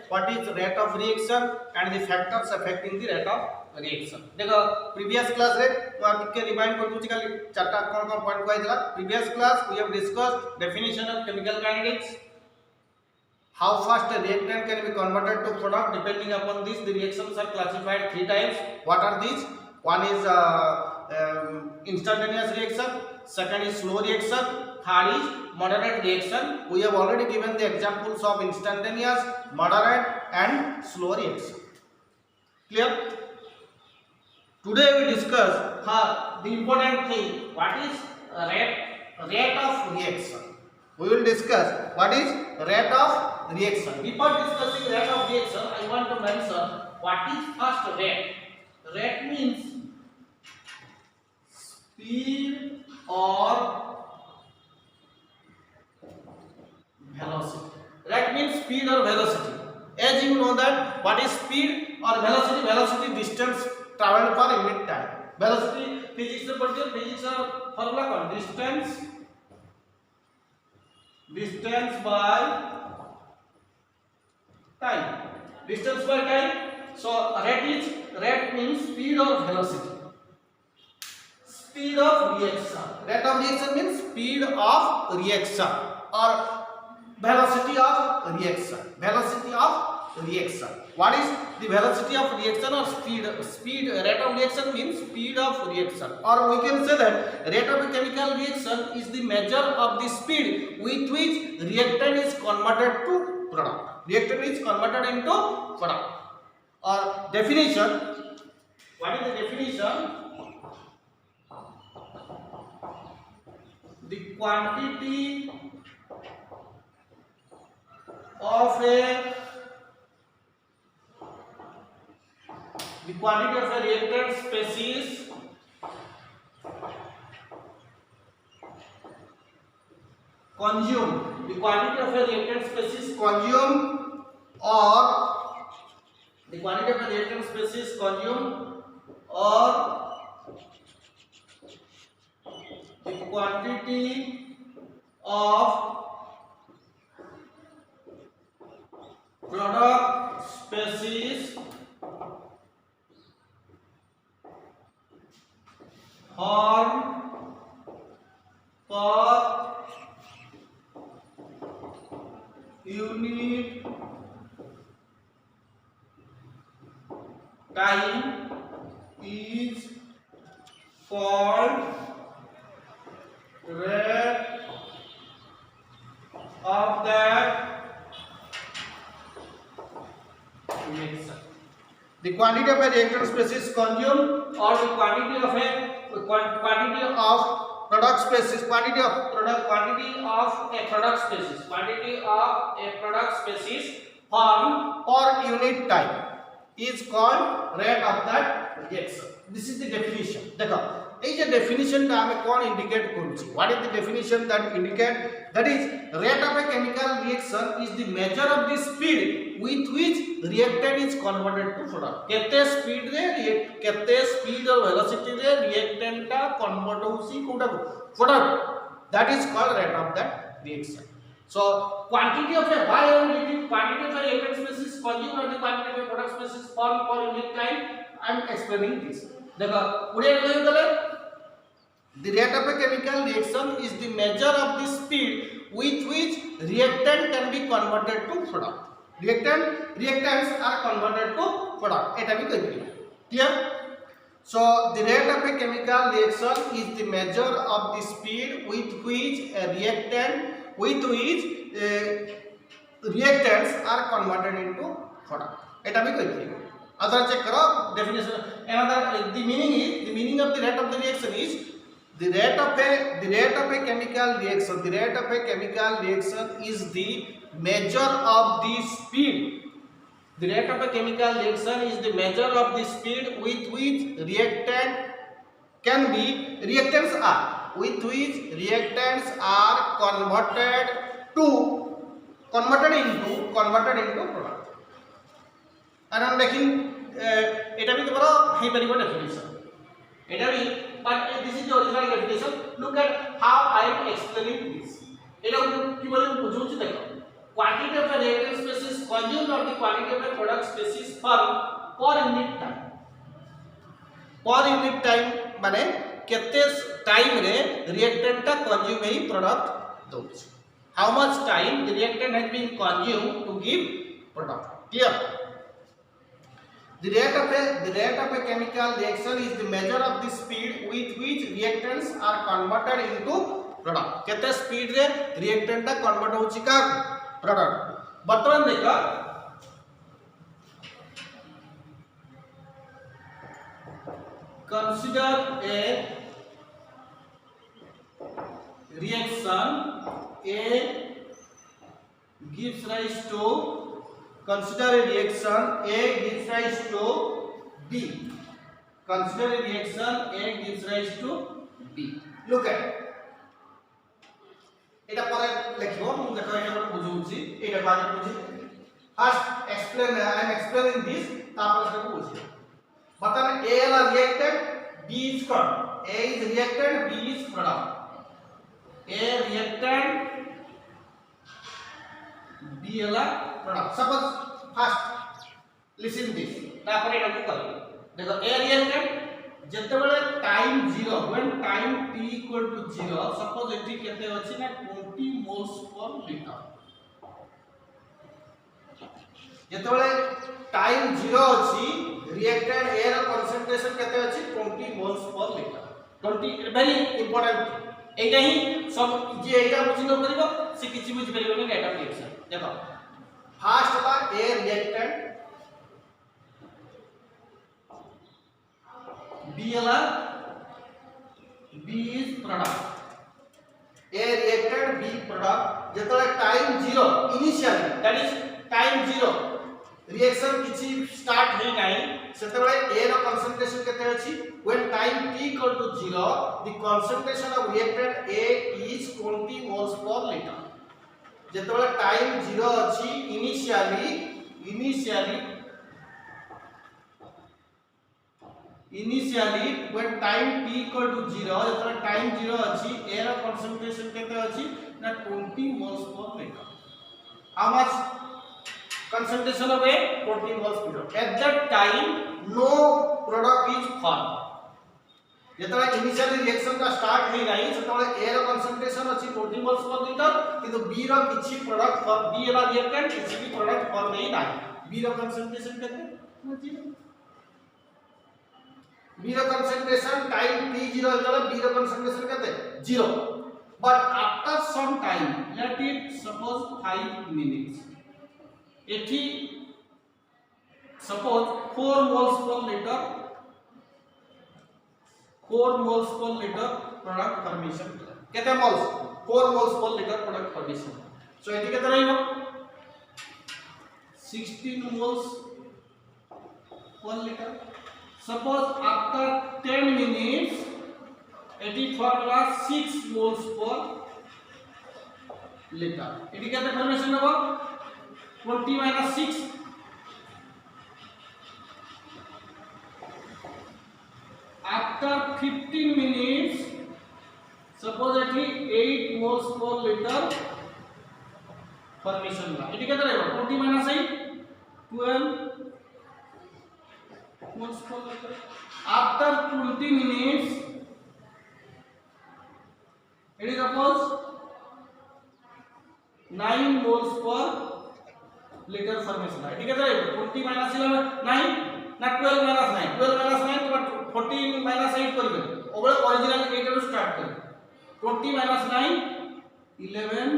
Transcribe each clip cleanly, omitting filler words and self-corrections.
what is rate of reaction and the factors affecting the rate of reaction. देखो previous class रे तो टिके remind कर दूची खाली चारटा कोन कोन point कहैतला. Previous class we have discussed definition of chemical kinetics, how fast a reactant can be converted to product. Depending upon this, the reactions are classified three types. What are these? One is instantaneous reaction, second is slow reaction, third is moderate reaction. We have already given the examples of instantaneous, moderate and slow reaction. Clear? Today we discuss the important thing, what is rate of reaction. We will discuss what is rate of reaction. Before discussing rate of reaction, I want to mention what is first rate. Rate means speed or velocity. Rate means speed or velocity. As you know that what is speed or velocity? Velocity distance traveled per unit time. Velocity physics से पढ़ते हैं. Physics का formula कौन? Distance by time. Distance by time. So rate means speed or velocity. Speed of reaction. Rate of reaction means speed of reaction or velocity of reaction. Velocity of reaction. What is the velocity of reaction or speed? Rate of reaction means speed of reaction, or we can say that rate of a chemical reaction is the measure of the speed with which reactant is converted to product. Reactant is converted into product. Or definition. What is the definition? The quantity of a reactant species consumed. The quantity of a reactant species consumed, or the quantity of a reactant species consumed, or the quantity of product species formed per unit time is called rate of that reaction. The quantity of a reactant species consumed, or the quantity of product species, quantity of a product species formed per unit time is called rate of that reaction. This is the definition. देखो এই যে ডেফিনিশনটা আমি কোন indicate করছি, what is the definition that indicate? That is, rate of a chemical reaction is the measure of the speed with which reactant is converted to product. केते speed और velocity रे reactant टा convert होसी कोटा को product, that is called rate of that reaction. So quantity of a quantity of a reactant species consumed or the quantity of a product species formed per unit time. I am explaining this. देखो पुढे काय झाले, the rate of a chemical reaction is the measure of the speed with which reactant can be converted to product. Reactants are converted to product. এটা আমি কইছি. Clear? So the rate of a chemical reaction is the measure of the speed with which reactants are converted into product. এটা আমি কইছি. Other check karo definition. Another the meaning of the rate of the reaction is the rate of a chemical reaction. The rate of a chemical reaction is the measure of the speed. The rate of a chemical reaction is the measure of the speed with which reactants are converted into product. And I'm making এটা भी তোমার হেই পারিব definition এটা भी, but this is the original definition. Look at how I am explaining this. এটা কি বলেন বুঝুছি দেখো, quantity of a reactant species consumed or the quantity of a product species per unit time. Per unit time माने केते time रे reactant ता consume हेई product दोछ. How much time the reactant has been consumed to give product. Clear? The rate of a chemical reaction is the measure of the speed with which reactants are converted into product. केते speed रे reactant ता convert होची का product. वर्तमान देखा consider a reaction A gives rise to, consider a reaction A gives rise to B. Consider a reaction A gives rise to B. Look at এটা পরে লিখব. মু দেখো এটা পরে বুঝুছি. এটা বাজে বুঝি. First explain I am explaining this, তারপর সেটা বুঝি. বর্তমানে A হলো রিঅ্যাক্টেন্ট, B is product. A is reactant, B is product. A reactant, B हला product. Suppose first listen this. तापर एटा को कर. देखो A reactant जेतेबेले time 0 when time t equal to 0 suppose एटी केते अछि ना 20 moles per liter. जेतेबेले टाइम 0 अछि रिएक्टेंट A ର concentration केते अछि 20 moles per liter. 20 very important. एटा ही सब जे एटा बुझि न परिबो से किछि बुझि परिबो नै रेट ऑफ रिएक्शन. देखो फर्स्ट बा A रिएक्टेंट, B हला B is product. A reactant, B product. जेतले time 0 initially that is time 0 reaction किछि स्टार्ट हे नाही सेतबेले A रो concentration केते अछि when time t equal to 0 the concentration of reactant A is 20 moles per liter. जेतबेले time 0 अछि initially when time t equal to 0 जेतबेले time 0 अछि A रो concentration केते अछि ना 20 moles per liter. How much concentration of A 20 moles per liter. At that time no product is formed. जेतबेले initial reaction का start हे नाही सेतबेले A रो concentration अछि 20 moles per liter किंतु B रो किछि प्रोडक्ट फॉर B वाला reactant किछि भी प्रोडक्ट फॉर्म नै नाही. B रो concentration केते 0. B रो concentration टाइम t0 जेतबेले B रो concentration केते 0. But after some time let it suppose 5 minutes एठी suppose 4 moles per liter product formation. केते moles 4 moles per liter product formation. So एठी केते रहइबो 16 moles per liter. Suppose after 10 minutes एठी formula 6 moles per liter. एठी केते formation होबो 20 minus 6 after 15 minutes suppose एठी 8 moles per liter formation होला. एठी केते रहइबो 20 minus 8 12 moles per liter. After 20 minutes एठी suppose 9 moles per liter formation. एठी केते रहइबो 20 minus 11 9 ना 12 minus 9 तो 14 minus 8 करबे ओबे ओरिजिनल 8 रो स्टार्ट कर 20 minus 9 11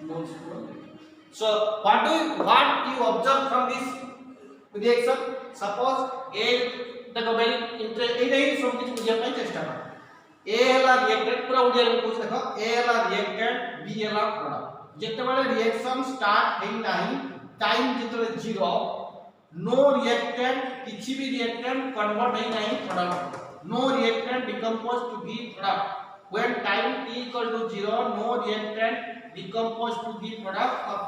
moles per liter. So what you observe from this reaction? Suppose A देखो very interesting एही सब कुछ बुझिया पय चेष्टा कर. A हला रिएक्टेंट पूरा उडिया में पूछ देखो A हला रिएक्टेंट B हला प्रोडक्ट. जेतेबेले रिएक्शन स्टार्ट हेई नाही टाइम जेतेबेले 0 नो रिएक्टेंट किछि भी रिएक्टेंट कन्वर्ट हेई नाही product. No reactant decompose to give product. when time t equal to 0 no reactant decompose to give product of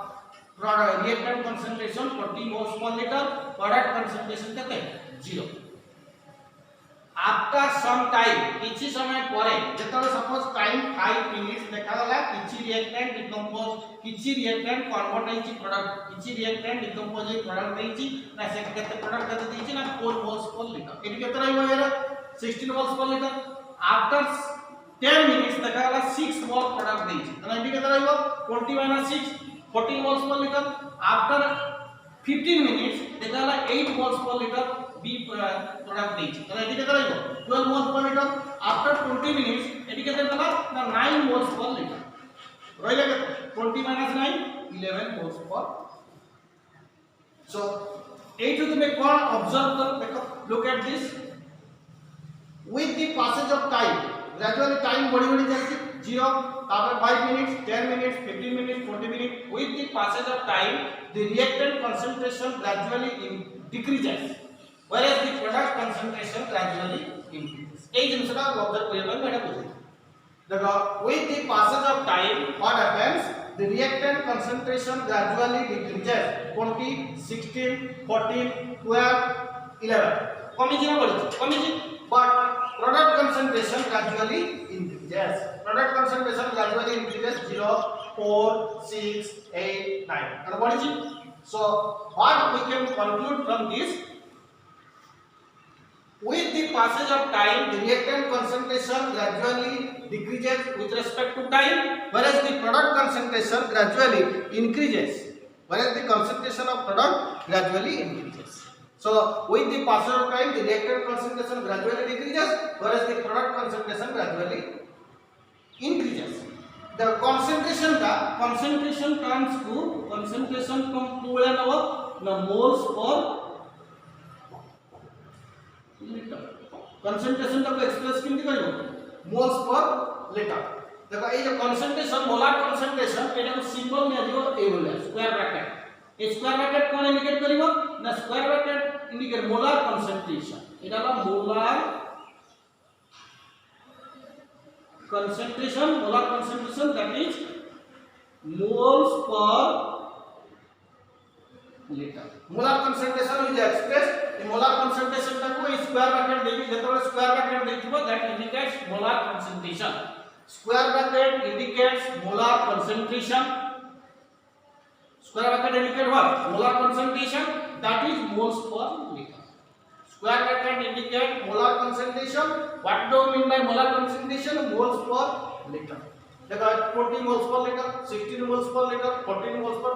reactant concentration 40 moles per liter. product concentration केते 0. After some time किछि समय परे जेतले suppose time 5 minutes देखा गला किछि reactant decompose किछि reactant convert होइछि product किछि reactant decompose होइ प्रोडक्ट देइछि ना से केते प्रोडक्ट केते देइछि ना 4 मोल्स पर लीटर एटी केते रहइबो यार 16 moles per litre after 10 minutes देखा गला 6 मोल प्रोडक्ट देइछि तो एटी केते रहइबो 20 - 6 14 moles per litre after 15 minutes देखा गला 8 moles per litre B product देइछि तो एटी केते रहइबो 12 moles per litre after 20 minutes eighty केते देला ना 9 मोल्स पर लीटर रहिला केते 20 - 9 11 मोल्स पर सो एटू तुमे कोन ऑब्जर्व कर देखो look at this with the passage of time gradually time body body जाछि 0 तापर 5 minutes 10 minutes 15 minutes 20 minutes with the passage of time the reactant concentration gradually decreases whereas the product concentration gradually increases ei jinsa ta observe kariba meta bujhe देखो with the passage of time what happens the reactant concentration gradually decreases 20 16 14 12 11 कमी जिना बढी कमी but product concentration gradually increases product concentration gradually increases 0 4 6 8 9 and what is it so what we can conclude from this with the passage of time the reactant concentration gradually decreases with respect to time whereas the product concentration gradually increases whereas the concentration of product gradually increases. So with the passage of time the reactant concentration gradually decreases whereas the product concentration gradually increases. The concentration comes to concentration from coolant of the moles per liter. Concentration का express किंती करियो moles per liter. देखो ये जो concentration molar concentration एटा को symbol में दियो ए बोले square bracket ए square bracket कोन indicate करिवो ना square bracket indicate molar concentration Etah La molar concentration that is moles per liter molar concentration is expressed in molar concentration ta ko square bracket देकी जेतबे square bracket देखिबो that indicates molar concentration square bracket indicates molar concentration square bracket indicate what molar concentration that is moles per liter square bracket indicate molar concentration what do you mean by molar concentration moles per liter देखो 20 moles per liter 16 moles per liter 14 moles per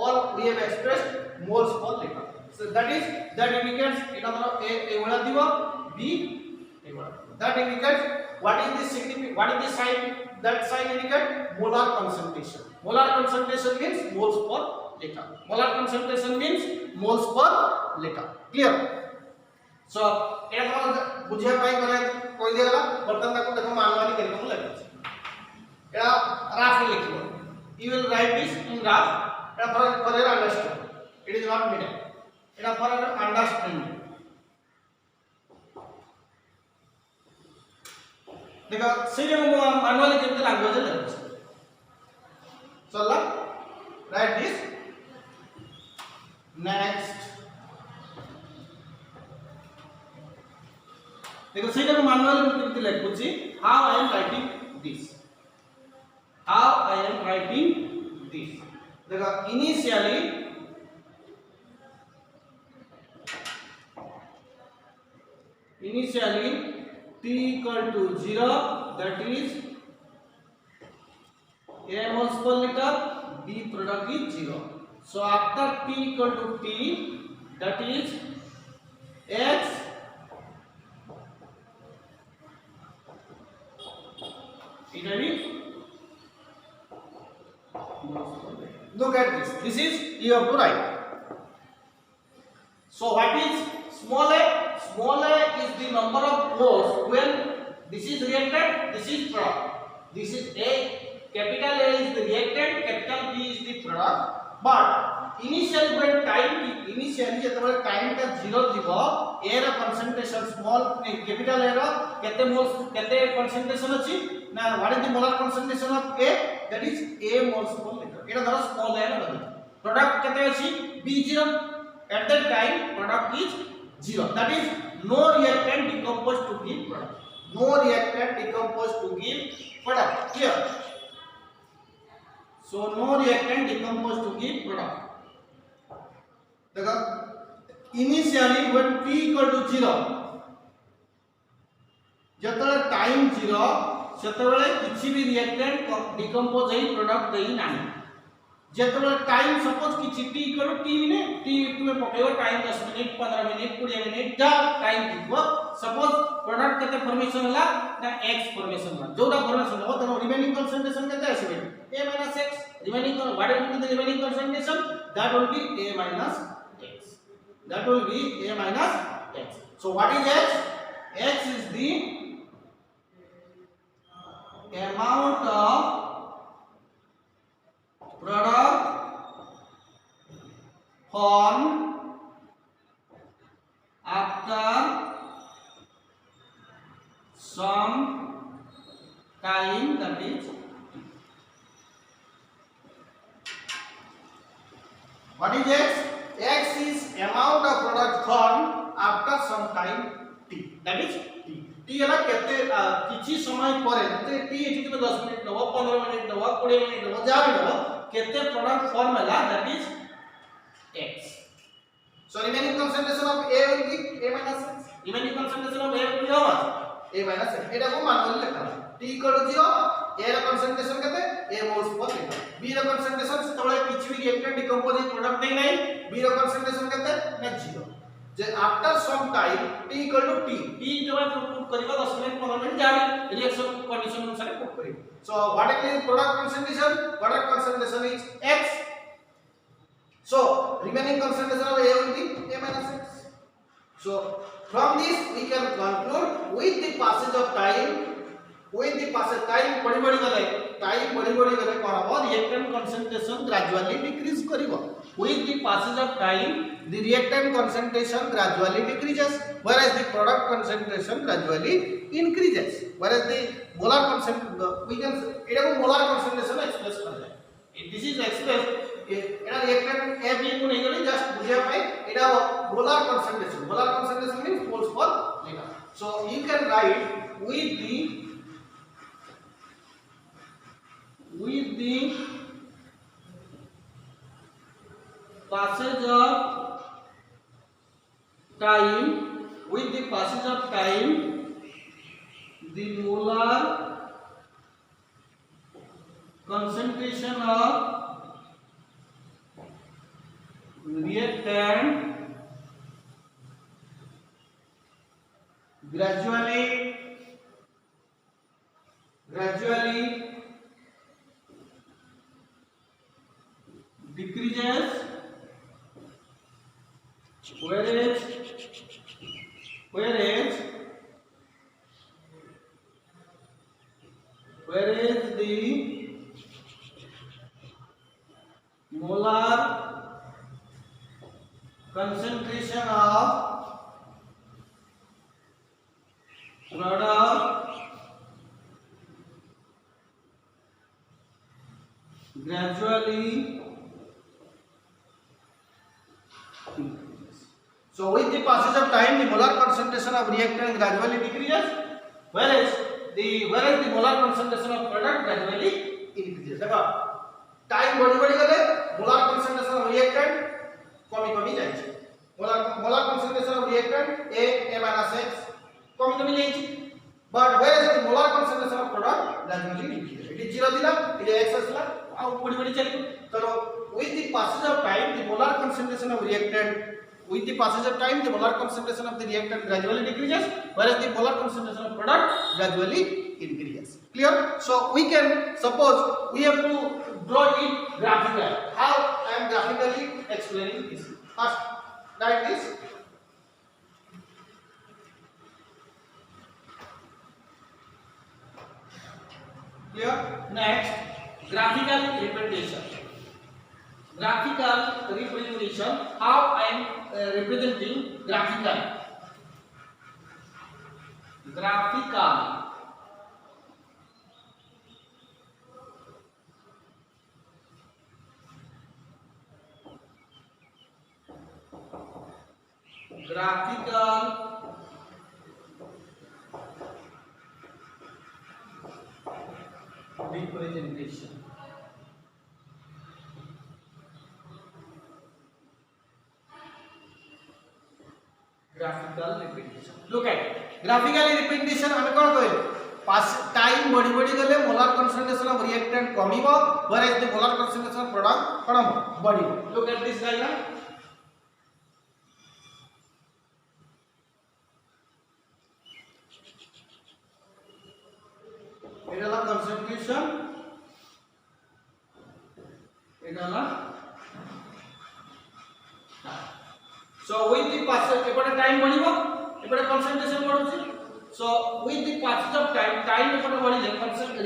all we have expressed moles per liter so that indicates it amara a wala dibo b a wala that indicates what is the significant what is the sign that sign indicate molar concentration means moles per liter molar concentration means moles per liter clear so ए बुझिया पाई करे कोइ देला बर्तन ताको देखो मानवानी करी को लगे एटा Ralph लिखिबो you will write this in graph Etah for your understand it is not needed Etah for your understanding देखो सेजे मो मानवानी केमते लागो जे लगे चला write this next देखो सेटा को मानुअल में केमते लिखुची how I am writing this देखो initially t equal to 0 that is a moles per liter b product is 0 so after t equal to t that is x look at this is you have to write so what is small a is the number of moles when this is reactant this is product this is a capital A is the reactant capital B is the product but initially when time initially जेतबे time का 0 दिबो a रा concentration small capital A रा केते moles केते concentration अछि ना what is the molar concentration of A that is a moles per liter एटा धरो small a रा product केते अछि B0 at that time product is 0 that is no reactant decomposed to give product. No reactant decomposed to give product. Clear? So no reactant decomposed to give product. देखो initially when t equal to 0 जतले time 0 सेतबेले किछि भी reactant decompose हेई product देई नाही जेतबेले time suppose किछि t equal to t ने t तुमे पकेबो time 10 minute 15 minute 20 minute जा time दिबो सपोज प्रोडक्ट केते फॉर्मेशन होला ना x फॉर्मेशन होला जोटा फॉर्मेशन हो त रिमेनिंग कंसंट्रेशन केते आसीबे a x remaining what will be the remaining concentration that will be a minus x that will be a minus x. So what is x? X is the amount of product formed after some time, that is what is x? X is amount of product formed after some time t, that is t. t हला केते किछि समय परे ते t एठी में 10 minute नबो 15 minute नबो 20 minute नबो जा भी नबो केते प्रोडक्ट फॉर्म हला, that is x. So remaining concentration of a will be a minus x. Remaining concentration of a will be how much? a minus x. एटा को मान लेखा t equal to 0 a ର concentration केते a moles per liter. b ର concentration तळे किछि भी reactant decompose product देई नै b ର concentration केते ना 0 जे after some time t equal to t जो है पुट करिबा 10 मिनिट 15 मिनिट जाबे रिएक्शन कंडीशन अनुसार पुट करिबा. So what is product concentration? Product concentration is x. So remaining concentration of a will be a minus x. So from this we can conclude with the passage of time time बढ़ी गले time बढ़ी गले कोन हो reactant concentration gradually decrease करिवो. With the passage of time the reactant concentration gradually decreases whereas the product concentration gradually increases. Whereas the molar concentration we can एटा को molar concentration express कर जाय. This is expressed Etah reactant A B को नहीं गले just बुझिया पाए एटा molar concentration. Molar concentration means moles per liter. So you can write with the passage of time the molar concentration of reactant gradually decreases whereas the molar concentration of product gradually increases. So with the passage of time the molar concentration of reactant gradually decreases whereas the molar concentration of product gradually increases. देखो time बढ़ी गले molar concentration of reactant कमी जाय छै. molar concentration of reactant a minus x कमी जाय छै. But whereas the molar concentration of product gradually decreases. It is 0 दिला it x असला आ बढ़ी चली. तो with the passage of time the molar concentration of reactant gradually decreases whereas the molar concentration of product gradually increases. Clear? So we can suppose we have to draw it graphically. How I am graphically explaining this. First write this. Clear? Next, graphical representation. How I am representing graphical. Graphical representation. Graphical representation. Look at graphical representation. आम कौन कहे पास time बढ़ी बढ़ी गले molar concentration of reactant कमिबो whereas the molar concentration of product कम बढ़ी. Look at this diagram. এটা হলো concentration, এটা হলো so with the passage এপটে টাইম বঢ়িব এপটে concentration বঢ়ুছি so with the passage of time এপটে বঢ়িলে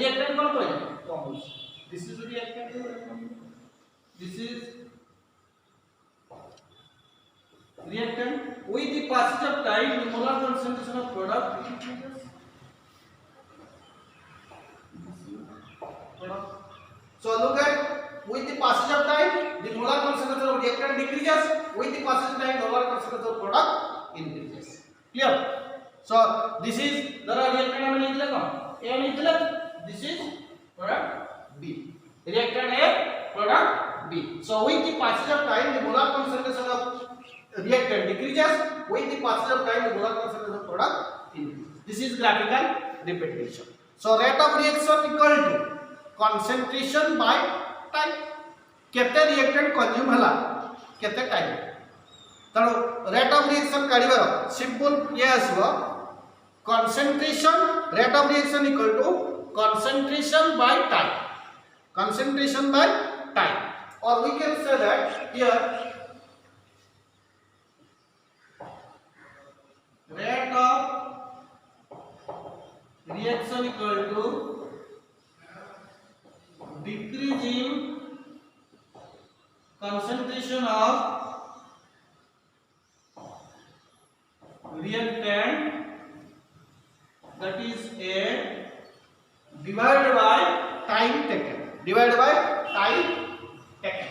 reactant কোন কই কম হইছে this is reactant, this is reactant. With the passage of time the molar concentration of product increases. So look at with the passage of time the molar concentration of reactant decreases, with the passage of time the molar concentration of product increases. Clear? So this is the reactant हम लिख लेगा A लिख लेगा, this is product B, reactant A product B. So with the passage of time the molar concentration of reactant decreases, with the passage of time the molar concentration of product increases. This is graphical representation. So rate of reaction equal to concentration by time. केते reactant consume हला केते time तणो rate of reaction काढिबार simple ये आसीबो concentration rate of reaction equal to concentration by time, concentration by time, or we can say that here rate of reaction equal to decreasing concentration of reactant, that is A, divided by time taken, divided by time taken.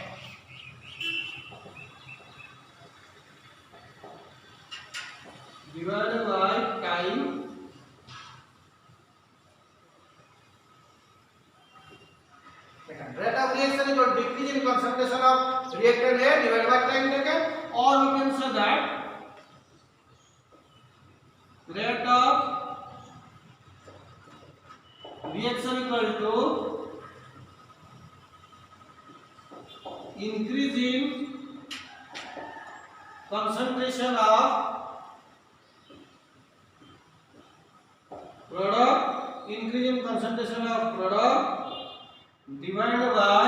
Divided by time taken. Rate of reaction is equal to decrease in concentration of reactant A divided by time taken, or we can say that rate of reaction equal to increase in concentration of product, increase in concentration of product divided by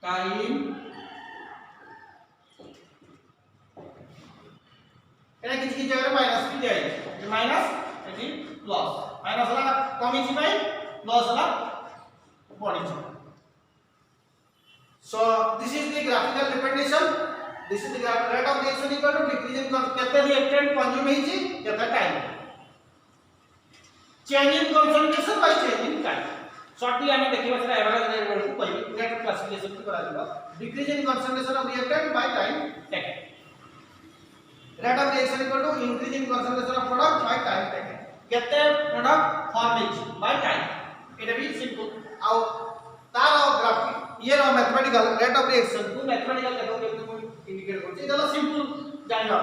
time. এটা কিছু কিছু জায়গায় minus কি দেয় এই minus এটি plus minus হলা কমিছি ভাই প্লাস হলা বড়িছি. So this is the graphical representation, this is the rate of reaction equal to decrease in केते reactant consume ହେଇଛି केते time, change in concentration by change in time. shortly ଆମେ ଦେଖିବା ସେଟା एवरेज रेट को କହିବି रेट क्लासिफिकेशन करा ଯିବ decrease in concentration of reactant by time taken. Rate of reaction equal to increase in concentration of product by time taken. केते product form is by time. एटा भी simple आउ तार graphic ये रो मैथमेटिकल रेट ऑफ रिएक्शन को mathematical देखो केते को इंडिकेट करछ एटा लो सिंपल जानियो.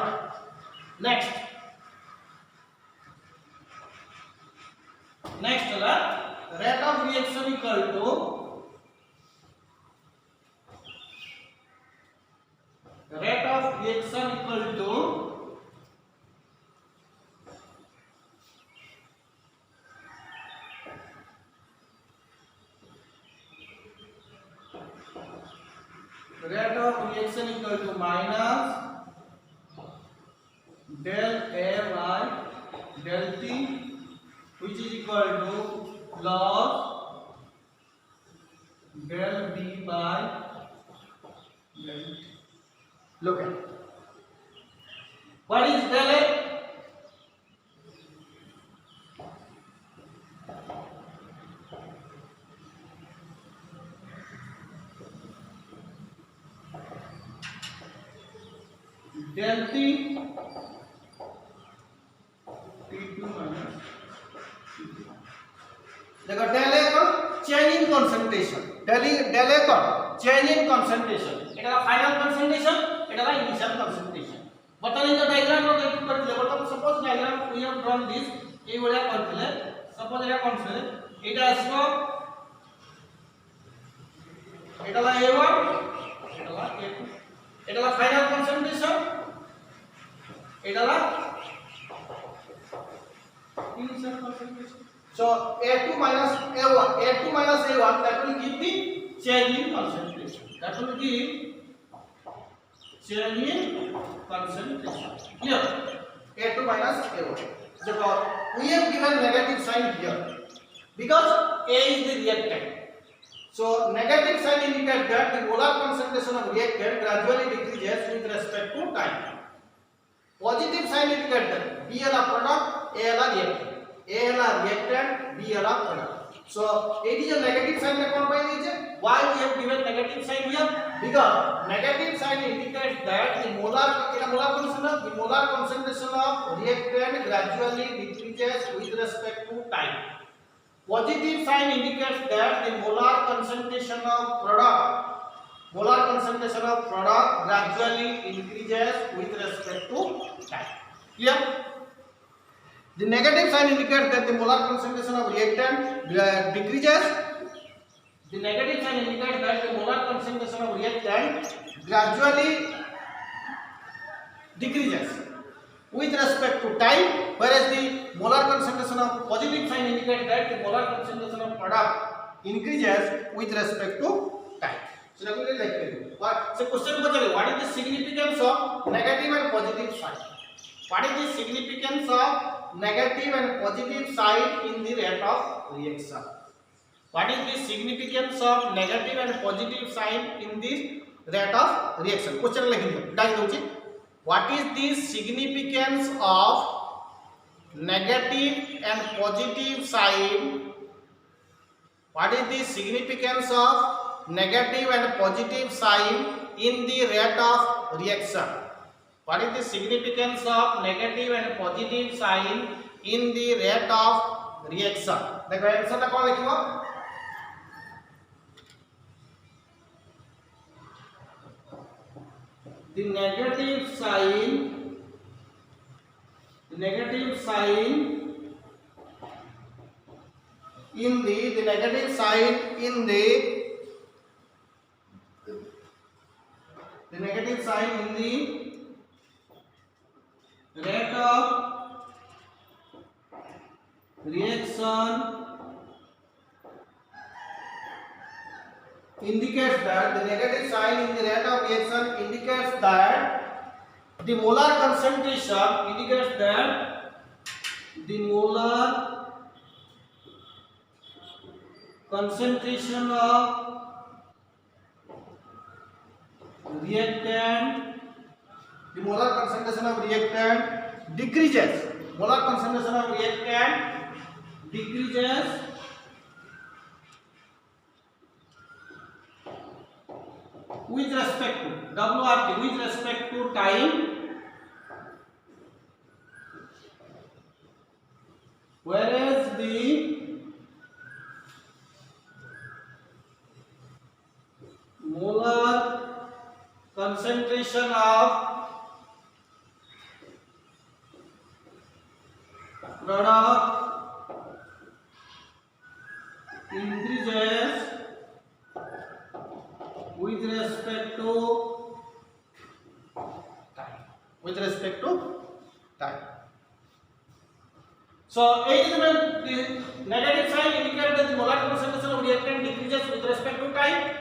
नेक्स्ट हला rate of reaction equal to rate of reaction equal to rate of reaction equal to minus del A by del T, which is equal to plus del B by del T. Look at what is del A? Del T T2 minus concentration. Del A कौन change in concentration. এটা final concentration, এটা initial concentration. বর্তমানে যে diagram रो একটু করলে বর্তমানে suppose diagram we have drawn this এই ভলিয়া করলে suppose এটা কোন ছিল এটা আসলো এটা লা A1 এটা লা A2 এটা লা final concentration এটা লা initial concentration. So A2 minus A1 that will give the change in concentration. That will give change in concentration. Here A2 minus A1. So we have given negative sign here because A is the reactant. So negative sign indicates that the molar concentration of reactant gradually decreases with respect to time. Positive sign indicates that B is a product, A is a reactant. A is a reactant, B is a product. So it is a negative sign that कौन पाई दीजिए? Why we have given negative sign here? Because negative sign indicates that the molar concentration of reactant gradually decreases with respect to time. Positive sign indicates that the molar concentration of product gradually increases with respect to time. Clear? The negative sign indicates that the molar concentration of reactant decreases. The negative sign indicates that the molar concentration of reactant gradually decreases with respect to time, whereas the molar concentration of positive sign indicates that the molar concentration of product increases with respect to time. So now we will like what so question पूछेगा what is the significance of negative and positive sign? What is the significance of negative and positive sign in the rate of reaction? What is the significance of negative and positive sign in the rate of reaction? Question लिखिए डाल दो जी. What is the significance of negative and positive sign? What is the significance of negative and positive sign in the rate of reaction? What is the significance of negative and positive sign in the rate of reaction? देखो answer टा कौन लिखिबो? The negative sign in the negative sign in the rate of reaction indicates that the negative sign in the rate of reaction indicates that the molar concentration of reactant decreases. Molar concentration of reactant decreases with respect to WRT, with respect to time, whereas the molar concentration of product increases with respect to time. So the negative sign indicates that the molar concentration of reactant decreases with respect to time.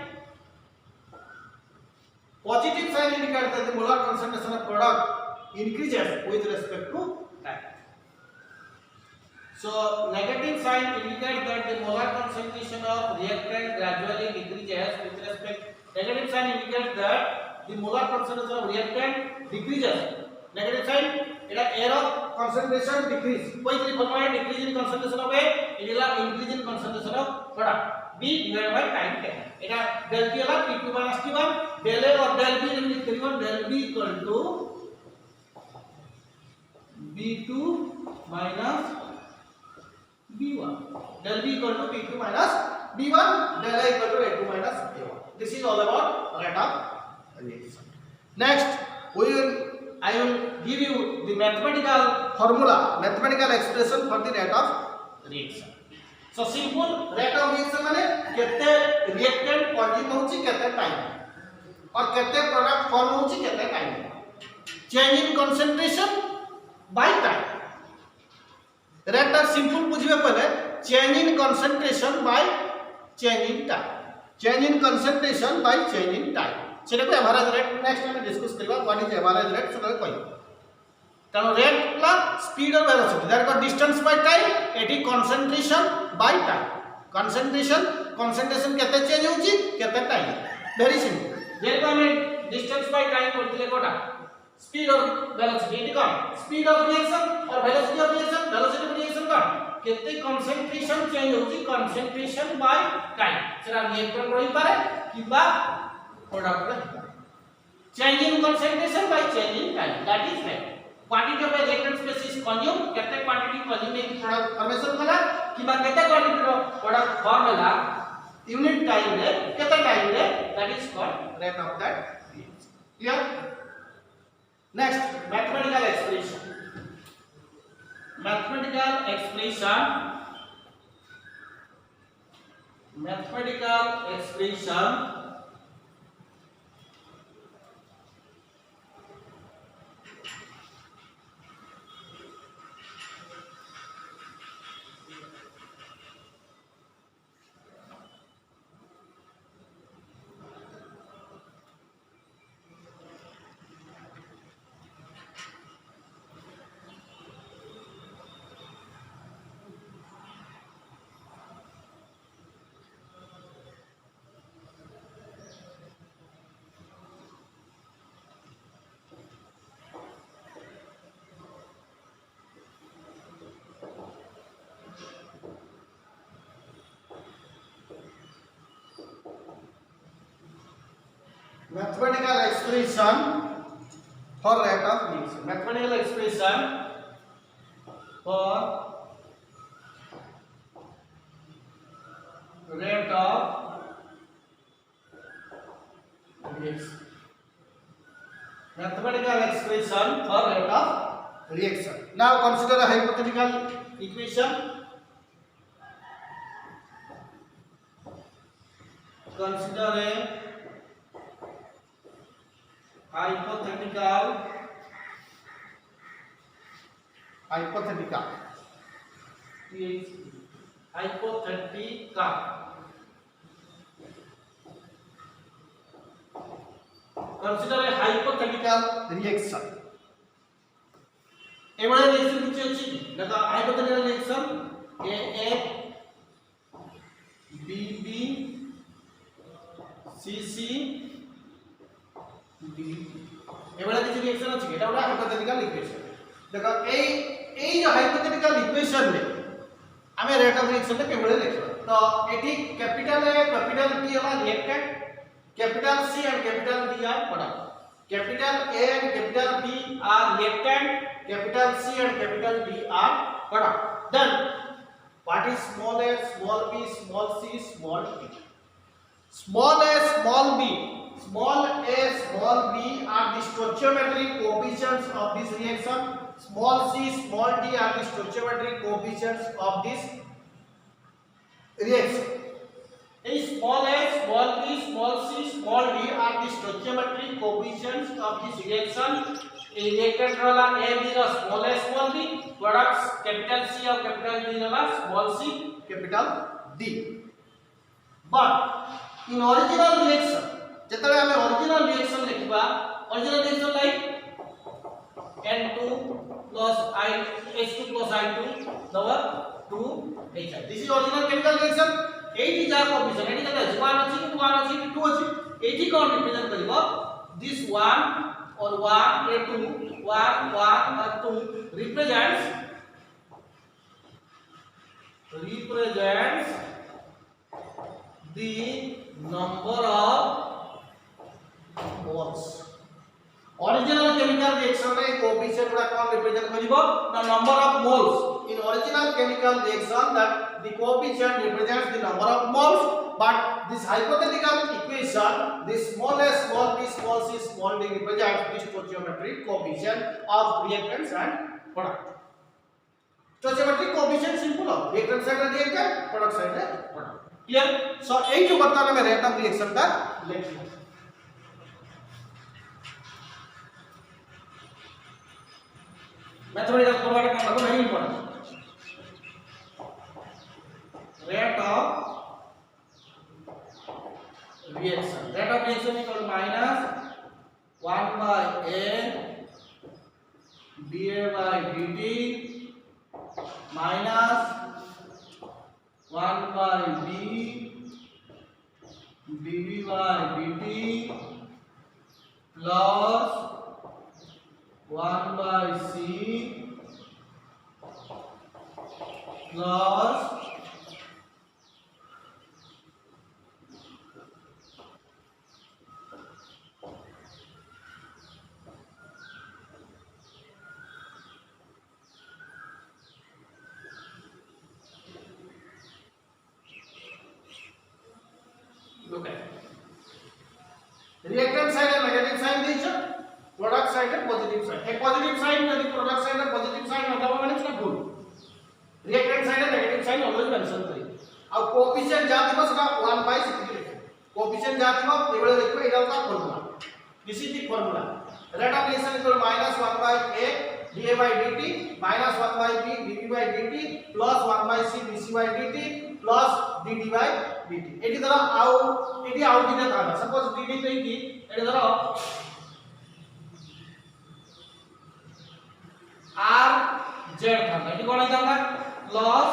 Positive sign indicates that the molar concentration of product increases with respect to time. So negative sign indicates that the molar concentration of reactant gradually decreases with respect. Negative sign indicates that the molar concentration of reactant decreases. Negative sign it is error of concentration decrease. कोई तरी formula decrease in concentration of A, it is increase in concentration of product. B divided by time taken. It is del T ala T2 minus T1, del A or del B will be T1, del B equal to B2 minus B1. Del B equal to B2 minus B1 del A equal to A2 minus A1. This is all about rate of reaction. Next, I will give you the mathematical formula, mathematical expression for the rate of reaction. So simple rate of reaction माने केते reactant consume होची केते time और केते product form होची केते time. Change in concentration by time. Rate of simple बुझिबे पहले change in concentration by change in time. Change in concentration by change in time. सेटा को average rate next time discuss करबा what is average rate सेटा कोइ कारण rate ला speed और velocity that को distance by time eighty concentration by time concentration केते change होची केते टाइम वेरी सिंपल जे को हम डिस्टेंस बाय टाइम करथिले कोटा स्पीड और velocity eighty cone speed of reaction और वेलोसिटी ऑफ रिएक्शन कोन केते कंसंट्रेशन चेंज होची कंसंट्रेशन बाय टाइम सेटा रिएक्टर रही पारे किबा प्रोडक्ट रे change in concentration by change in time, that is rate. Quantity of reactant species consume केते quantity consume एक product formation होला किबा केते क्वांटिटी रो प्रोडक्ट फॉर्म होला यूनिट टाइम रे केते टाइम रे, that is called rate of that reaction. Clear? Next, mathematical expression. Mathematical expression for rate of reaction. Mathematical expression for rate of reaction. Mathematical expression for rate of reaction. Now consider a hypothetical equation. Consider a hypothetical consider a hypothetical reaction. एवढा reaction किती अछि देखा hypothetical reaction AA BB CC एवढा किसी reaction अछि एटा उडा hypothetical equation देखो ए जो hypothetical equation रे हमें रेट ऑफ रिएक्शन के केबळे लिखबा तो एटी कैपिटल ए कैपिटल बी हला reactant capital C and capital D are product capital A and capital B are reactant capital C and capital D are product then what is small a small b small c small d small a small b small a small b are the stoichiometric coefficients of this reaction. Small c small d are the stoichiometric coefficients of this reaction. A small a small b small c small d are the stoichiometric coefficients of this reaction. A reactant rola a b is small a small b products capital C or capital D rola small c capital D. But in original reaction जेतले हमें original reaction लिखबा original reaction like N2 plus I H2 plus I2 power 2 This is original chemical reaction. 8 is our coefficient. 8 is 1 अछि 2 अछि 2 अछि 80 कोन represent करबो this 1 or 1 A2 1 or 2 represents the number of moles. Original chemical reaction रे coefficient गुडा कोन represent करिवो the number of moles in original chemical reaction that the coefficient represents the number of moles, but this hypothetical equation, this smallest small p small c small d represents the stoichiometric coefficient of reactants and product. Stoichiometric coefficient simple of reactant side रे reactant, product side रे product. Clear? So यही जो बताने में rate of reaction का लेंगे. Mathematical formula का मतलब नहीं पढ़ा. Rate of reaction. Rate of reaction equal to minus 1 by A dA by dt minus 1 by B dV by dt plus 1 by C plus look at reactant side and negative sign देइछ product side and positive side एक positive sign यदि product side and positive sign होता माने इसका भूल reactant side and negative sign always mention करी अब coefficient जातिबो सेटा 1 by c coefficient जातिबो एबळे देखो एटा का formula this is the formula rate of reaction equal minus 1 by a dA by dt minus 1 by b dV by dt plus 1 by c dC by dt plus dt by dt एटी धर आउ दिना था suppose dt पे की eighty धर r z था एटी कोन जांगा plus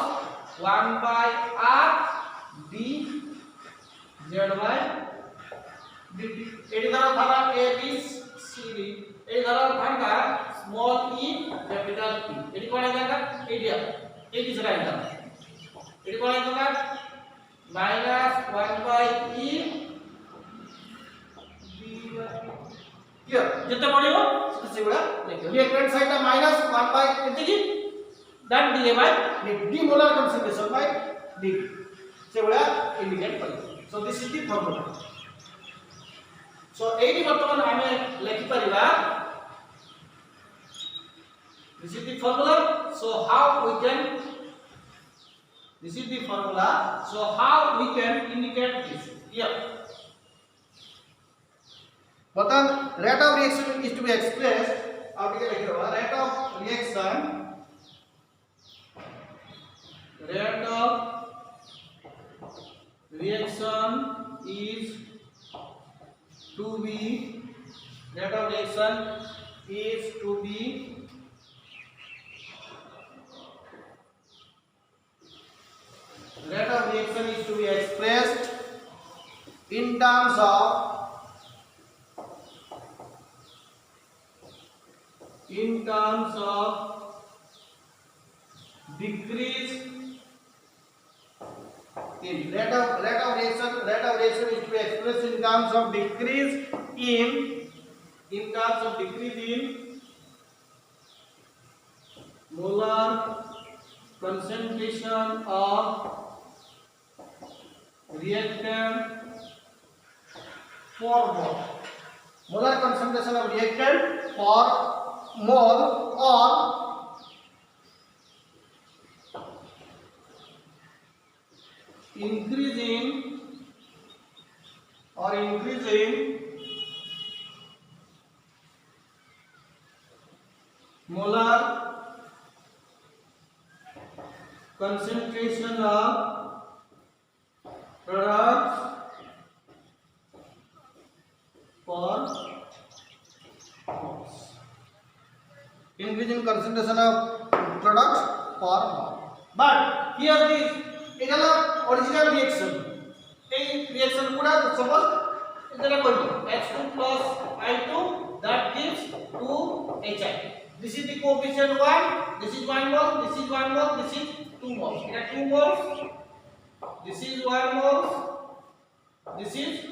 1 by r d z by dt एटी धर था a b c d एटी धर था स्मॉल e कैपिटल p एटी कोन जांगा एटी जरा एटी कोन जांगा minus 1 by e d by here जते पडियो से गुडा देखो reactant side का minus 1 by एते की that dA by d molar concentration by dt से गुडा इंडिकेट करियो so this is the formula so eighty वर्तमान हमें लिखि परिबा this is the formula so how we can this is the formula so how we can indicate this here बतन rate of reaction is to be expressed आप ये लिख रहे rate of reaction is to be rate of reaction is to be rate of reaction is to be expressed in terms of decrease in rate of reaction is to be expressed in terms of decrease in molar concentration of reactant per mole. Molar concentration of reactant per mole or increasing molar concentration of products per moles. Increasing concentration of products per mole. But here this is an original reaction. A reaction पूरा suppose इतना कोई H2 plus I2 that gives 2HI. This is the coefficient 1. This is 1 mole. This is 1 mole. This is 2 moles. It has 2 moles. This is 1 mole. This is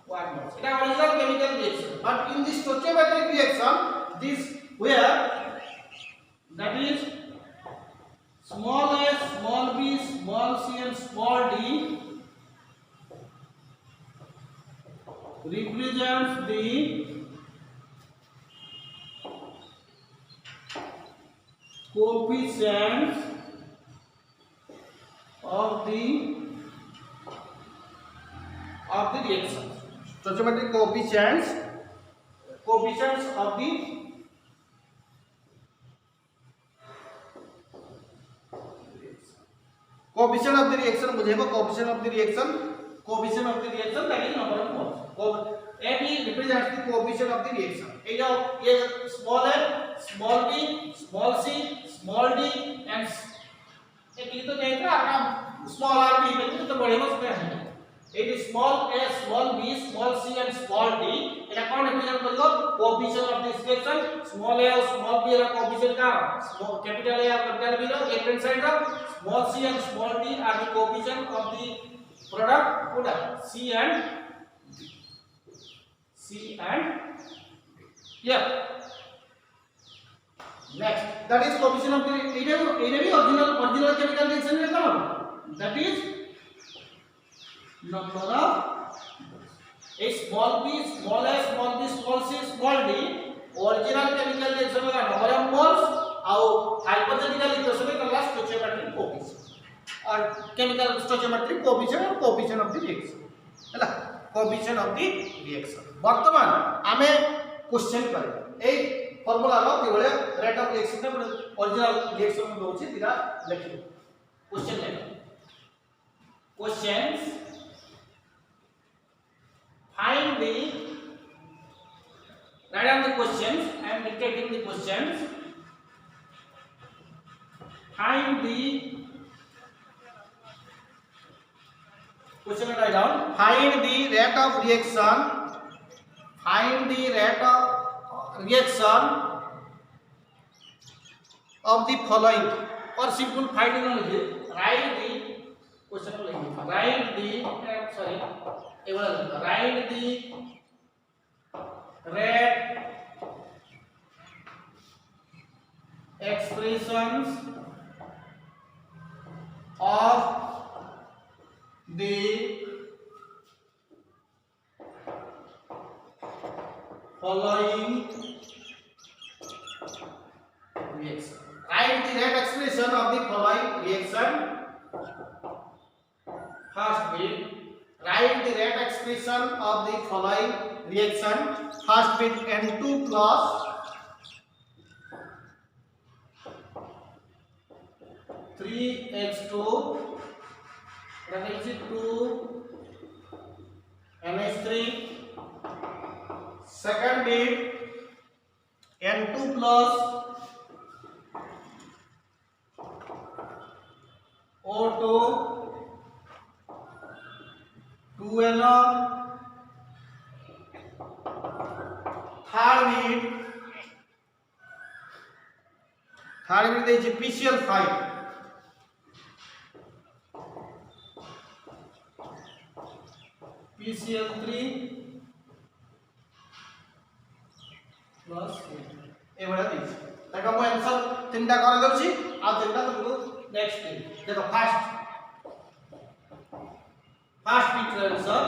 1 mole. It is original chemical reaction. But in this stoichiometric reaction, this where that is small a, small b, small c and small d represents the coefficients of the reaction. Stoichiometric coefficients of the coefficient of the reaction बुझेगा coefficient of the reaction that is number of moles. AB represents the coefficient of the reaction. ये small a, small b, small c, small d and एक ये तो नहीं था आपका small r b में तो बढ़ेगा उसमें है it is small a, small b, small c and small d এটা कौन रिप्रेजेंट करेगा coefficient of this reaction small a और small b का coefficient का capital A और capital B का एक hand side का small c and small d are the coefficient of the product C and yeah. Next, that is coefficient of the original chemical reaction में कौन that is number of a small b, small a, small b, small c, small d original chemical reaction में number of moles और hypothetical equation में कौन stoichiometric coefficient और chemical stoichiometric coefficient और coefficient of the reaction है ना coefficient of the reaction वर्तमान आमे क्वेश्चन कर ए फार्मूला रो केवल रेट ऑफ रिएक्शन ने ओरिजिनल रिएक्शन में दोछि दिरा लिखियो क्वेश्चन ले questions find the write down the questions I am dictating the questions find the question write down find the rate of reaction of the following or simple finding only write the question write the rate expressions of the following reaction write the rate expression of the following reaction first bit write the rate expression of the following reaction first bit N2 plus 3H2 that is 2 NH3 second bit N2 plus O2 2NO third bit is PCl5 PCl3 plus ए बड़ा this देखो मैं answer तीनटा कर दउची आ तीनटा तुमको next देखो first picture answer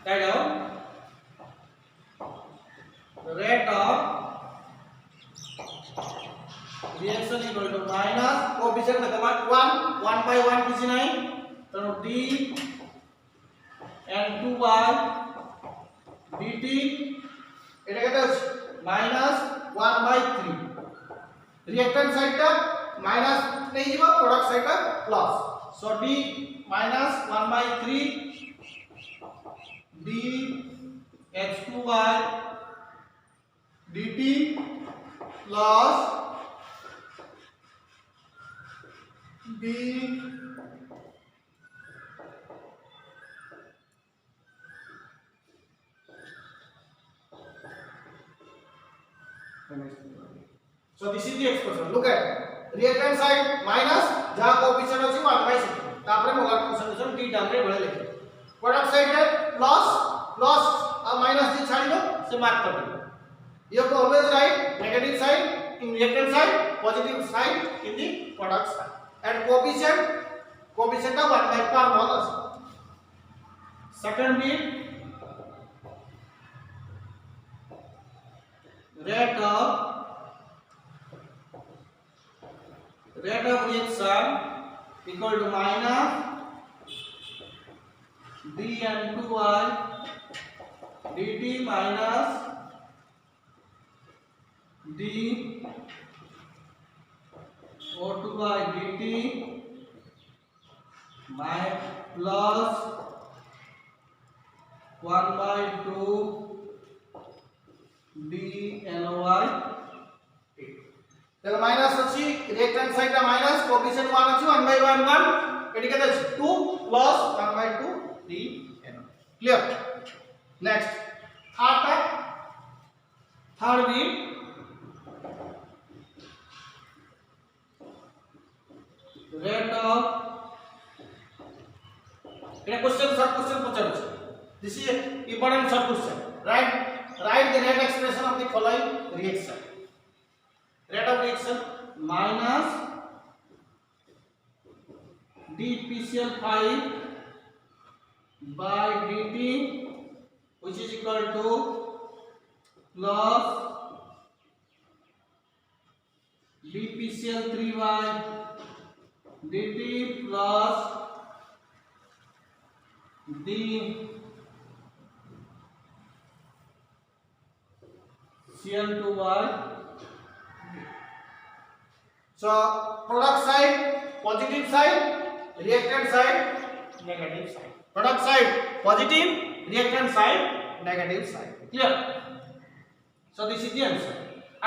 write down rate of reaction equal to minus coefficient the command 1 by 1 किसी नहीं तो d n2 by dt এটা কত আছে minus 1 by 3 reactant side টা minus नहीं जीवा product side টা plus so d minus 1 by 3 d h2 by dt plus d so this is the expression look at reactant side minus जहां coefficient अछि 1 by 6 तापरे मोलर कॉन्सेंट्रेशन टी टर्म रे बळे लिखे product side रे plus और minus से छाड़ी दो से मार्क कर दो you have to always write negative side in reactant side positive side in the product side and coefficient of 1 by per mole আছে second bit rate of reaction equal to minus dN2y dt minus d O2y dt plus 1 by 2 dNy তাহলে minus আছে left hand সাইডটা minus coefficient 1 আছে 1 by 1 1 এটি কত আছে 2 plus 1 by 2 dN clear next third bit rate of এটা question short question পচারছে this is important short question write the rate expression of the following reaction rate of reaction minus dPCl5 by dt which is equal to plus dPCl3y dt plus d Cl2y. So product side positive side, reactant side negative side. Product side positive, reactant side negative side. Clear? So this is the answer.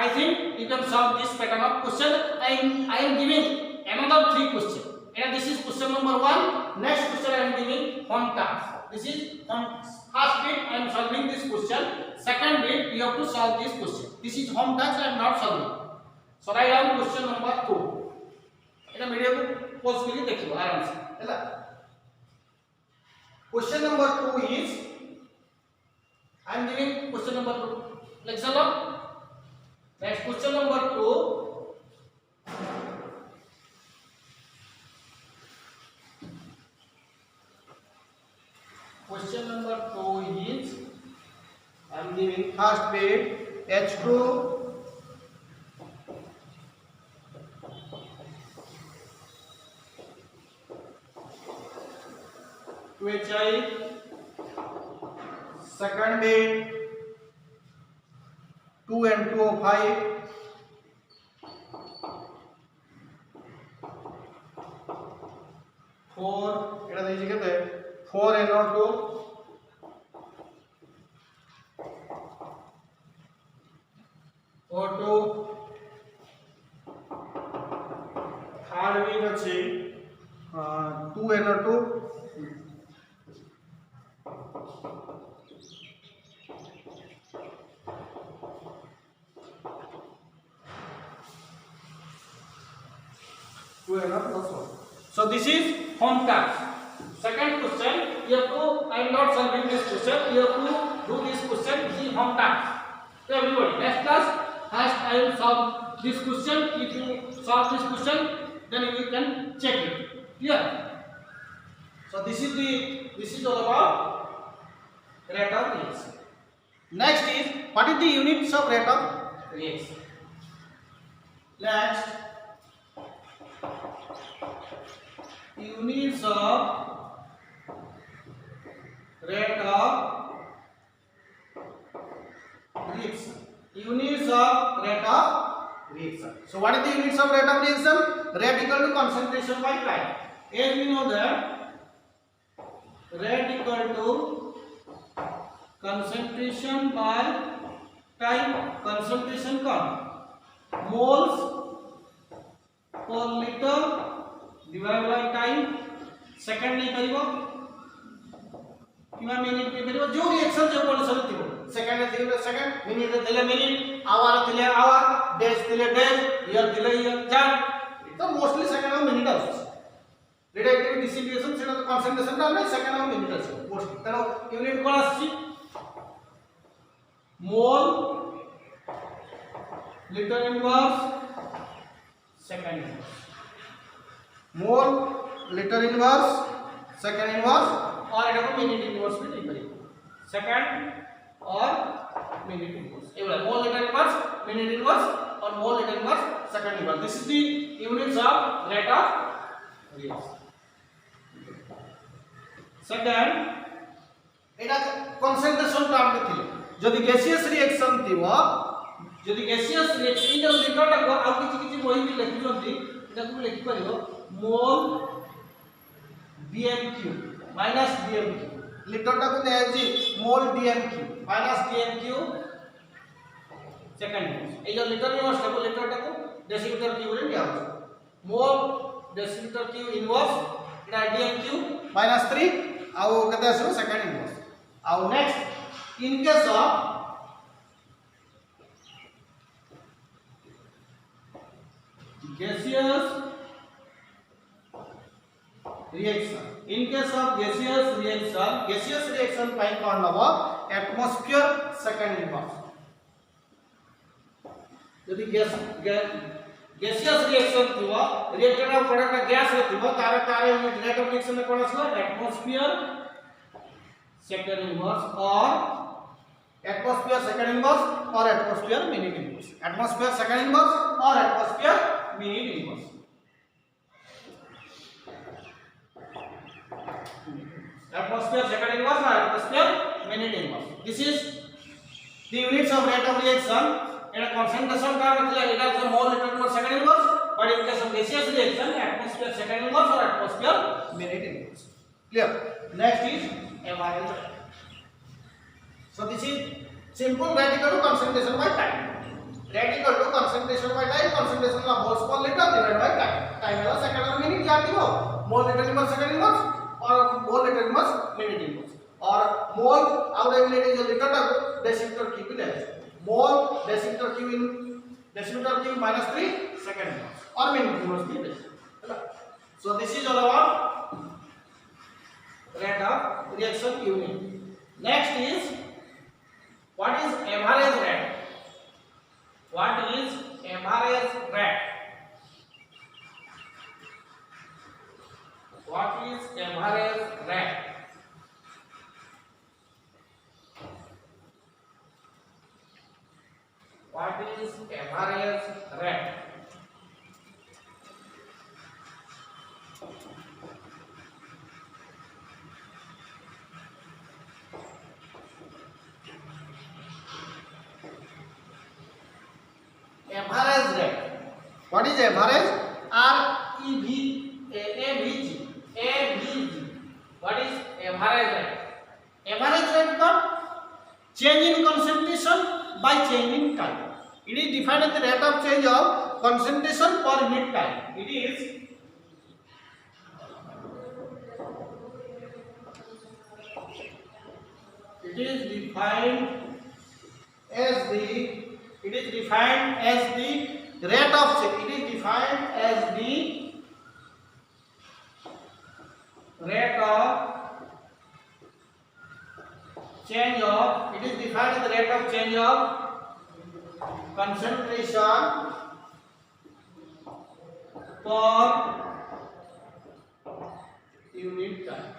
I think you can solve this pattern of question. I am giving another 3 questions. And this is question number 1. Next question I am giving home task. This is on first bit I am solving this question. Second bit you have to solve this question. This is home task I am not solving. So write down question number 2. এটা video को pause करिए देखियो आराम से हैला question number 2 is I am giving question number 2 lecture low next question number 2 question number 2 is I am giving first bit H2 2HI second bit 2N2O5 4 এটা দেখি কত 4NO2 O2 থার্ড বিট আছে 2NO2 So this is home task. Second question, you have to. I am not solving this question. You have to do this question. This is home task. So everybody, next class, first I will solve this question. If you solve this question, then you can check it. Clear? So this is all about rate of reaction. Next is what is the units of rate of reaction? Next. Units of rate of reaction. Units of rate of reaction. So what is the units of rate of reaction? Rate equal to concentration by time. As we know that rate equal to concentration by time. Concentration कौन? Moles per liter divided by time. Second नहीं करियो कितना minute में करियो जो reaction जो पॉलिशन थियो second दिले सेकंड मिनिट दिले मिनिट आवर दिले आवर डेज दिले डेज ईयर दिले ईयर जान तो मोस्टली सेकंड और मिनिट आउस रिएक्टिव डिसिलिएशन सेटा तो कंसंट्रेशन ता नहीं सेकंड और मिनिट आउस मोस्ट तनो यूनिट कोन आसी mole litre inverse second mole litre inverse second inverse और এটা को मिनिट इनवर्स में लिख पारिबो सेकंड और मिनिट इनवर्स एवला mole litre inverse minute inverse और mole litre inverse second inverse this is the units of rate of reaction second এটা কনসেন্ট্রেশন টার্ম তে থিলো যদি গ্যাসিয়াস রিঅ্যাকশন থিবো যদি গ্যাসিয়াস রিঅ্যাকশন এই যে লিটারটা আর কিছু কিছু বই বি লিখুଛନ୍ତି এটা তুমি লিখি পারিবো মোল dmq minus dmq লিটারটা কো নেছি মোল dmq minus dmq সেকেন্ড এই যে লিটার ইনভার্স টা লিটারটা কো ডেসিমিটার কিউ রে নিয়া আছে মোল ডেসিমিটার কিউ ইনভার্স এটা dmq minus 3 ଆଉ କେତେ ଆସିବ ସେକେଣ୍ଡ ଇନଭର୍ସ ଆଉ next in case of gaseous reaction in case of gaseous reaction ପାଇଁ କଣ ନବ atmosphere second inverse ଯଦି gaseous reaction थिबो रिएक्टर ऑफ प्रोडक्ट गैस रे थिबो तार यूनिट रेट ऑफ रिएक्शन में कोन आसीबो atmosphere second inverse or atmosphere second inverse or atmosphere minute inverse atmosphere second inverse or atmosphere minute inverse atmosphere second inverse or atmosphere minute inverse this is the units of rate of reaction and concentration का मतलब it is a mole liter per second inverse but in case of gaseous reaction atmosphere second inverse or atmosphere minute inverse clear next is average so this is simple rate equal to concentration by time rate equal to concentration by time concentration la moles per liter divided by time la second or minute जाती हो mole liter per second inverse or mole liter per minute inverse और mole our unit is liter टा decimeter cube ले mole decimeter cube minus 3 second inverse or minute inverse भी ले so this is all about rate of reaction unit next is what is average rate what is average rate what is average rate what is average rate average rate what is average REV AVG what is average rate average rate का change in concentration by change in time it is defined as the rate of change of concentration per unit time it is defined as the rate of change it is defined as the rate of change of it is defined as the rate of change of concentration per unit time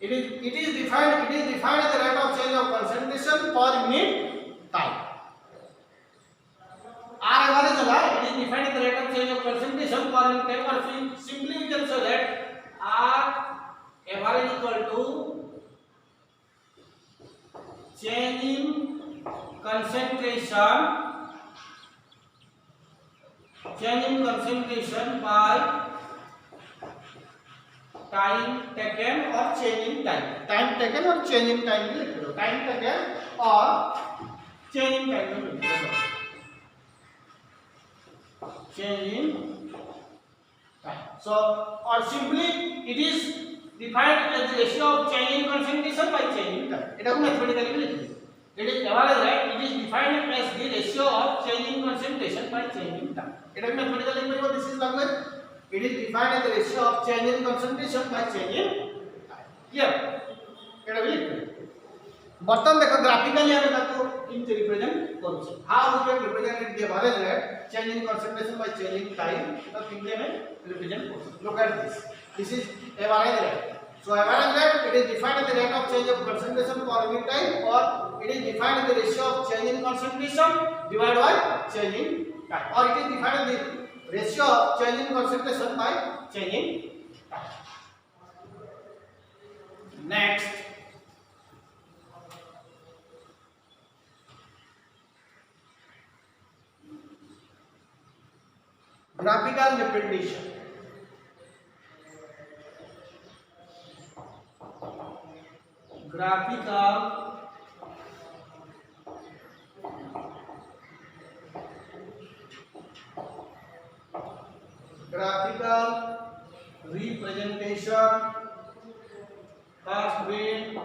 it is defined as the rate of change of concentration per unit time R average है it is defined as the rate of change of concentration per unit time or simply we can say that R average equal to change in concentration by time taken or change in time taken or change in time भी लिख दो time taken और change in time भी लिख दो change in time so or simply it is defined as the ratio of change in concentration by change in time এটা को mathematically भी लिख दो it is average right it is defined as the ratio of change in concentration by change in time এটা को mathematically लिख दो this is language it is defined as the ratio of change in concentration by change in time here এটা भी লিখ दो बर्तन देखो ग्राफिकली हमें ताको इनके रिप्रेजेंट करू how we can represent the average rate change in concentration by change in time तो किंतु में रिप्रेजेंट करू look at this is average rate so average rate it is defined as the rate of change of concentration per unit time or it is defined as the ratio of change in concentration divided by change in time or it is defined as the ratio of change in concentration by change in time. Next, graphical representation. Graphical representation has been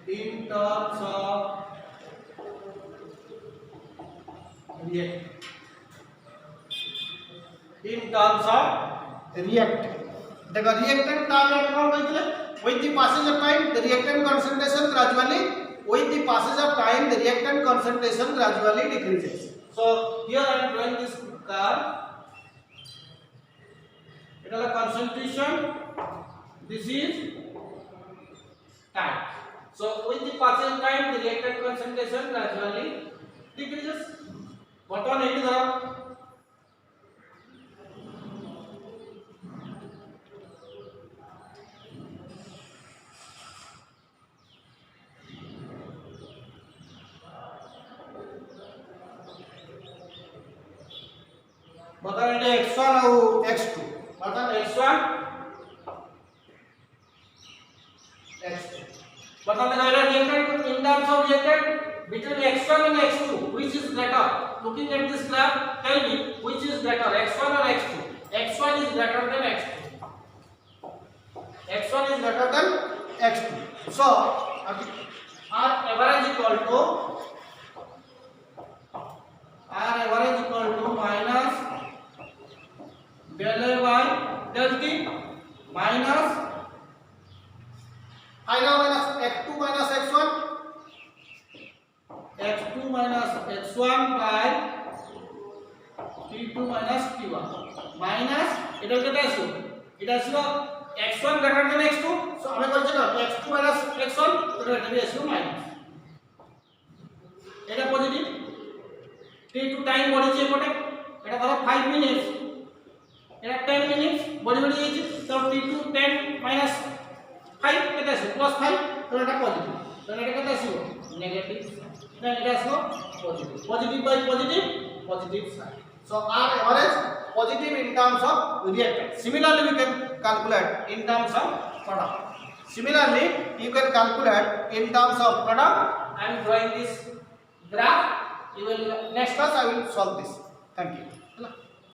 in terms of react. In terms of react. देखो reactant term में क्या होता है? With the passage of time, the reactant concentration gradually. With the passage of time, the reactant concentration gradually decreases. So here I am drawing this curve. It is a concentration. This is time. So with the passage of time, the reactant concentration gradually decreases. What on it is बताने x1 और x2 बताने x1 x2 बताने का reactant in terms of reactant between x1 and x2 which is greater looking at this graph tell me which is greater x1 or x2 x1 is greater than x2 x1 is greater than x2 so r average equal to minus del A by del T minus final minus x2 minus x1 minus x1 by t2 minus t1 minus এটা কত আসলো এটা আসলো x1 greater than x2 so আমরা করছি না x2 minus x1 এটা দিয়ে আসলো মাইনাস এটা পজিটিভ t2 টাইম বলেছে এপটে এটা ধরো 5 মিনিটস এটা 10 মিনিটস বডি যাইছে তো t2 10 minus 5 কত আসলো প্লাস 5 তো এটা পজিটিভ তো এটা কত আসলো negative then it has no positive by positive side so r average positive in terms of reactant similarly we can calculate in terms of product similarly you can calculate in terms of product I am drawing this graph you will next class I will solve this thank you